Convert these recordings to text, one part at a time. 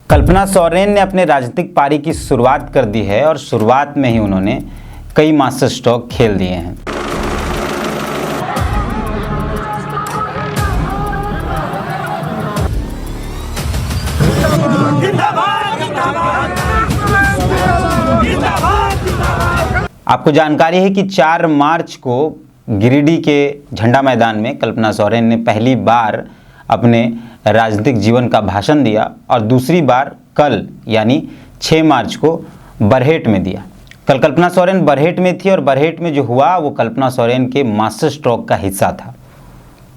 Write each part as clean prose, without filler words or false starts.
कल्पना सोरेन ने अपने राजनीतिक पारी की शुरुआत कर दी है और शुरुआत में ही उन्होंने कई मास्टर स्ट्रोक खेल दिए हैं। आपको जानकारी है कि 4 मार्च को गिरिडीह के झंडा मैदान में कल्पना सोरेन ने पहली बार अपने राजनीतिक जीवन का भाषण दिया और दूसरी बार कल यानी 6 मार्च को बरहेट में दिया। कल कल्पना सोरेन बरहेट में थी और बरहेट में जो हुआ वो कल्पना सोरेन के मास्टर स्ट्रोक का हिस्सा था।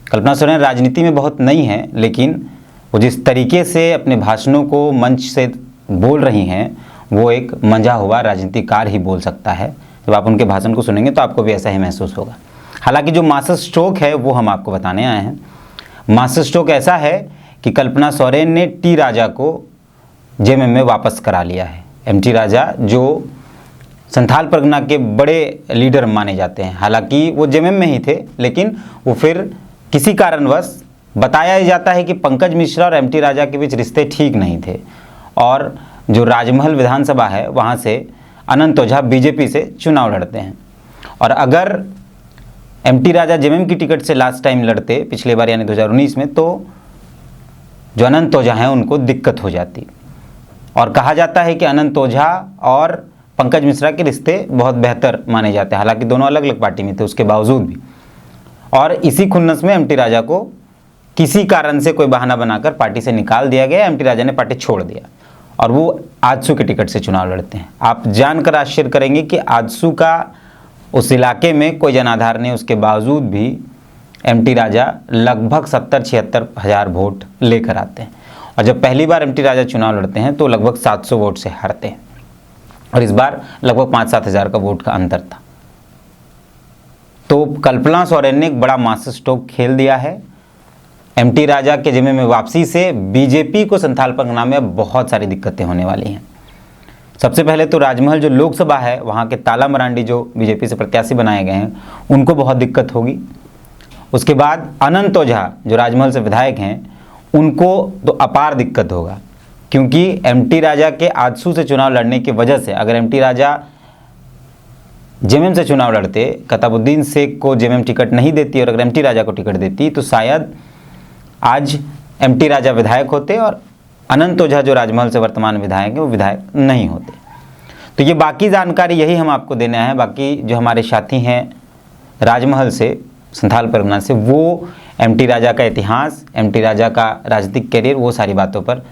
कल्पना सोरेन राजनीति में बहुत नई हैं, लेकिन वो जिस तरीके से अपने भाषणों को मंच से बोल रही हैं वो एक मंझा हुआ राजनीतिकार ही बोल सकता है। जब आप उनके भाषण को सुनेंगे तो आपको भी ऐसा ही महसूस होगा। हालांकि जो मास्टर स्ट्रोक है वो हम आपको बताने आए हैं। मास्टर स्ट्रोक ऐसा है कि कल्पना सोरेन ने टी राजा को जेएमएम में वापस करा लिया है। एमटी राजा जो संथाल परगना के बड़े लीडर माने जाते हैं, हालांकि वो जेएमएम में ही थे, लेकिन वो फिर किसी कारणवश बताया जाता है कि पंकज मिश्रा और एमटी राजा के बीच रिश्ते ठीक नहीं थे और जो राजमहल विधानसभा है वहाँ से अनंत ओझा बीजेपी से चुनाव लड़ते हैं। और अगर एमटी राजा जेएमएम की टिकट से लास्ट टाइम लड़ते पिछले बार यानी 2019 में, तो जो अनंत ओझा हैं उनको दिक्कत हो जाती और कहा जाता है कि अनंत ओझा और पंकज मिश्रा के रिश्ते बहुत बेहतर माने जाते हैं। हालांकि दोनों अलग अलग पार्टी में थे उसके बावजूद भी। और इसी खुन्नस में एमटी राजा को किसी कारण से कोई बहाना बनाकर पार्टी से निकाल दिया गया। एमटी राजा ने पार्टी छोड़ दिया और वो आजसू के टिकट से चुनाव लड़ते हैं। आप जानकर आश्चर्य करेंगे कि आजसू का उस इलाके में कोई जनाधार नहीं, उसके बावजूद भी एमटी राजा लगभग 70-76 हज़ार वोट लेकर आते हैं। और जब पहली बार एमटी राजा चुनाव लड़ते हैं तो लगभग 700 वोट से हारते हैं और इस बार लगभग 5-7 हज़ार का वोट का अंतर था। तो कल्पना सोरेन ने एक बड़ा मास्टर स्ट्रोक खेल दिया है। एमटी राजा के जेएमएम में वापसी से बीजेपी को संथाल परगना में बहुत सारी दिक्कतें होने वाली हैं। सबसे पहले तो राजमहल जो लोकसभा है वहाँ के ताला मरांडी जो बीजेपी से प्रत्याशी बनाए गए हैं उनको बहुत दिक्कत होगी। उसके बाद अनंत ओझा जो राजमहल से विधायक हैं उनको तो अपार दिक्कत होगा, क्योंकि एमटी राजा के आजसू से चुनाव लड़ने की वजह से अगर एमटी राजा जेएमएम से चुनाव लड़ते, कताबुद्दीन शेख को जेएमएम टिकट नहीं देती और अगर एमटी राजा को टिकट देती तो शायद आज एमटी राजा विधायक होते और अनंत ओझा जो राजमहल से वर्तमान विधायक है वो विधायक नहीं होते। तो ये बाकी जानकारी यही हम आपको देने आए हैं। बाकी जो हमारे साथी हैं राजमहल से, संथाल परगना से, वो एमटी राजा का इतिहास, एमटी राजा का राजनीतिक करियर, वो सारी बातों पर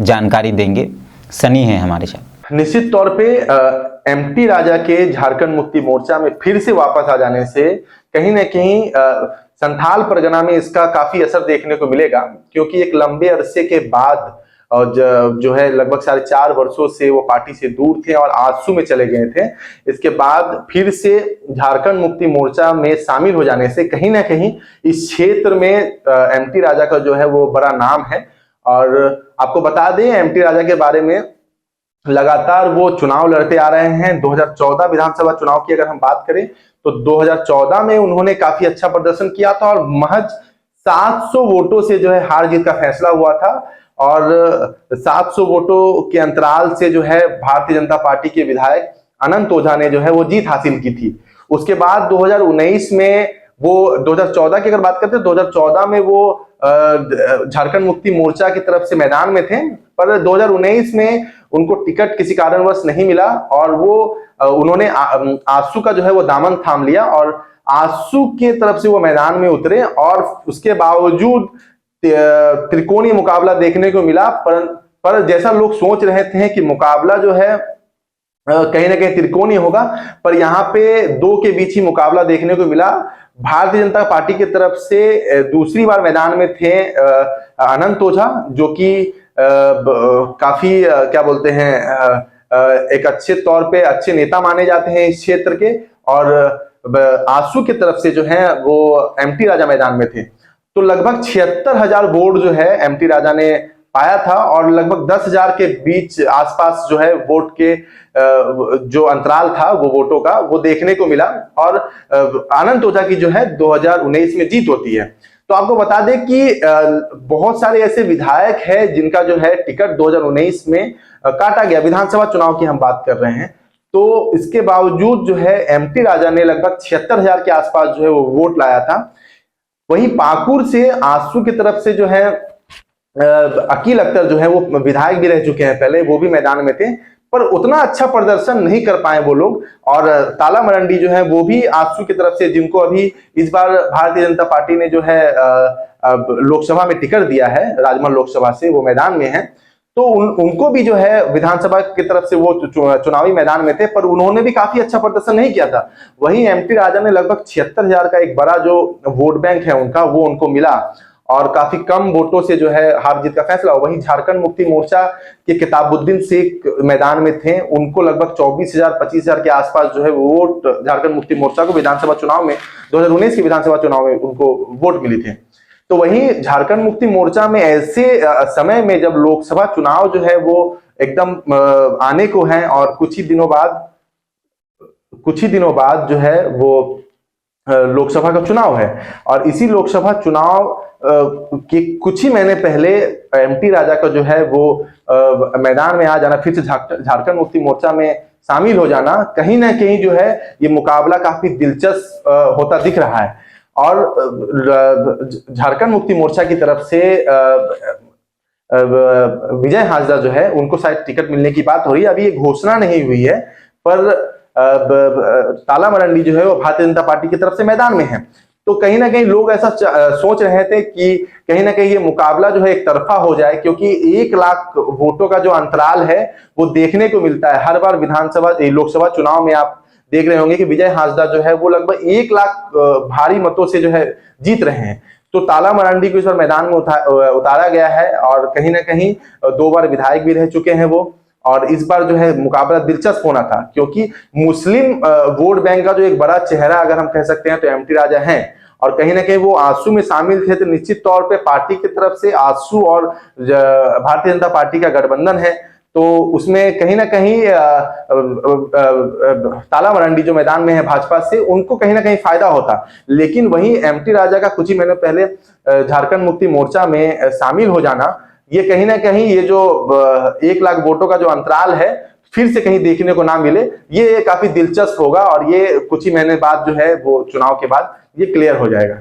जानकारी देंगे। सनी है हमारे साथ। निश्चित तौर पे एमटी राजा के झारखंड मुक्ति मोर्चा में फिर से वापस आ जाने से कहीं ना कहीं संथाल परगना में इसका काफी असर देखने को मिलेगा, क्योंकि एक लंबे अरसे के बाद और जो है लगभग 4.5 वर्षों से वो पार्टी से दूर थे और आजसू में चले गए थे। इसके बाद फिर से झारखंड मुक्ति मोर्चा में शामिल हो जाने से कहीं ना कहीं इस क्षेत्र में एमटी राजा का जो है वो बड़ा नाम है। और आपको बता दें एमटी राजा के बारे में, लगातार वो चुनाव लड़ते आ रहे हैं। 2014 विधानसभा चुनाव की अगर हम बात करें तो 2014 में उन्होंने काफी अच्छा प्रदर्शन किया था और महज 700 वोटों से जो है हार जीत का फैसला हुआ था और 700 वोटों के अंतराल से जो है भारतीय जनता पार्टी के विधायक अनंत ओझा ने जो है वो जीत हासिल की थी। उसके बाद 2019 में वो 2014 की अगर बात करते हैं 2014 में वो झारखंड मुक्ति मोर्चा की तरफ से मैदान में थे, पर 2019 में उनको टिकट किसी कारणवश नहीं मिला और वो उन्होंने आजसू का जो है वो दामन थाम लिया और आजसू की तरफ से वो मैदान में उतरे और उसके बावजूद त्रिकोणीय मुकाबला देखने को मिला। पर जैसा लोग सोच रहे थे कि मुकाबला जो है कहीं ना कहीं त्रिकोणीय होगा, पर यहाँ पे 2 के बीच ही मुकाबला देखने को मिला। भारतीय जनता पार्टी की तरफ से दूसरी बार मैदान में थे अनंत ओझा, जो कि काफी क्या बोलते हैं एक अच्छे तौर पे अच्छे नेता माने जाते हैं इस क्षेत्र के, और आजसू की तरफ से जो है वो एमटी राजा मैदान में थे। तो लगभग 76,000 वोट जो है एमटी राजा ने पाया था और लगभग 10,000 के बीच आसपास जो है वोट के जो अंतराल था वो वोटों का वो देखने को मिला और अनंत ओझा की जो है 2019 में जीत होती है। तो आपको बता दें कि बहुत सारे ऐसे विधायक हैं जिनका जो है टिकट 2019 में काटा गया, विधानसभा चुनाव की हम बात कर रहे हैं। तो इसके बावजूद जो है एमटी राजा ने लगभग 76,000 के आसपास जो है वो वोट लाया था। वहीं पाकुड़ से आजसू की तरफ से जो है अकील अख्तर जो है वो विधायक भी रह चुके हैं पहले, वो भी मैदान में थे, पर उतना अच्छा प्रदर्शन नहीं कर पाए वो लोग। और ताला मरंडी जो है वो भी आजसू की तरफ से, जिनको अभी इस बार भारतीय जनता पार्टी ने जो है लोकसभा में टिकट दिया है, राजमहल लोकसभा से, वो मैदान में है। तो उनको भी जो है विधानसभा की तरफ से वो चुनावी मैदान में थे, पर उन्होंने भी काफी अच्छा प्रदर्शन नहीं किया था। वहीं एमटी राजा ने लगभग 76,000 का एक बड़ा जो वोट बैंक है उनका, वो उनको मिला और काफी कम वोटों से जो है हार जीत का फैसला हुआ। वहीं झारखंड मुक्ति मोर्चा के किताबुद्दीन शेख मैदान में थे, उनको लगभग 24,000 25,000 के आसपास जो है वोट झारखंड मुक्ति मोर्चा को विधानसभा चुनाव में 2019 के विधानसभा चुनाव में उनको वोट मिली थे। तो वहीं झारखंड मुक्ति मोर्चा में ऐसे समय में जब लोकसभा चुनाव जो है वो एकदम आने को है और कुछ ही दिनों बाद जो है वो लोकसभा का चुनाव है, और इसी लोकसभा चुनाव के कुछ ही महीने पहले एमटी राजा का जो है वो मैदान में आ जाना, फिर से झारखंड मुक्ति मोर्चा में शामिल हो जाना, कहीं ना कहीं जो है ये मुकाबला काफी दिलचस्प होता दिख रहा है। और झारखंड मुक्ति मोर्चा की तरफ से विजय हाजरा जो है उनको शायद टिकट मिलने की बात हो रही है, अभी ये घोषणा नहीं हुई है, पर ताला मरंडी जो है वो भारतीय जनता पार्टी की तरफ से मैदान में है। तो कहीं ना कहीं लोग ऐसा सोच रहे थे कि कहीं ना कहीं ये मुकाबला जो है एक तरफा हो जाए, क्योंकि 1 लाख वोटों का जो अंतराल है वो देखने को मिलता है हर बार विधानसभा लोकसभा चुनाव में। आप देख रहे होंगे कि विजय हाजरा जो है वो लगभग 1 लाख भारी मतों से जो है जीत रहे हैं। तो ताला मरंडी को इस बार मैदान में उतारा गया है, और कहीं ना कहीं 2 बार विधायक भी रह चुके हैं वो। और इस बार जो है मुकाबला दिलचस्प होना था, क्योंकि मुस्लिम वोट बैंक का जो एक बड़ा चेहरा अगर हम कह सकते हैं तो एमटी राजा हैं, और कहीं ना कहीं वो आजसू में शामिल थे। तो निश्चित तौर पे पार्टी की तरफ से आजसू और भारतीय जनता पार्टी का गठबंधन है, तो उसमें कहीं ना कहीं ताला मरंडी जो मैदान में है भाजपा से, उनको कहीं ना कहीं फायदा होता। लेकिन वहीं एमटी राजा का कुछ ही महीने पहले झारखंड मुक्ति मोर्चा में शामिल हो जाना, ये कहीं ना कहीं ये जो 1 लाख वोटों का जो अंतराल है फिर से कहीं देखने को ना मिले, ये काफी दिलचस्प होगा। और ये कुछ ही महीने बाद जो है वो चुनाव के बाद ये क्लियर हो जाएगा।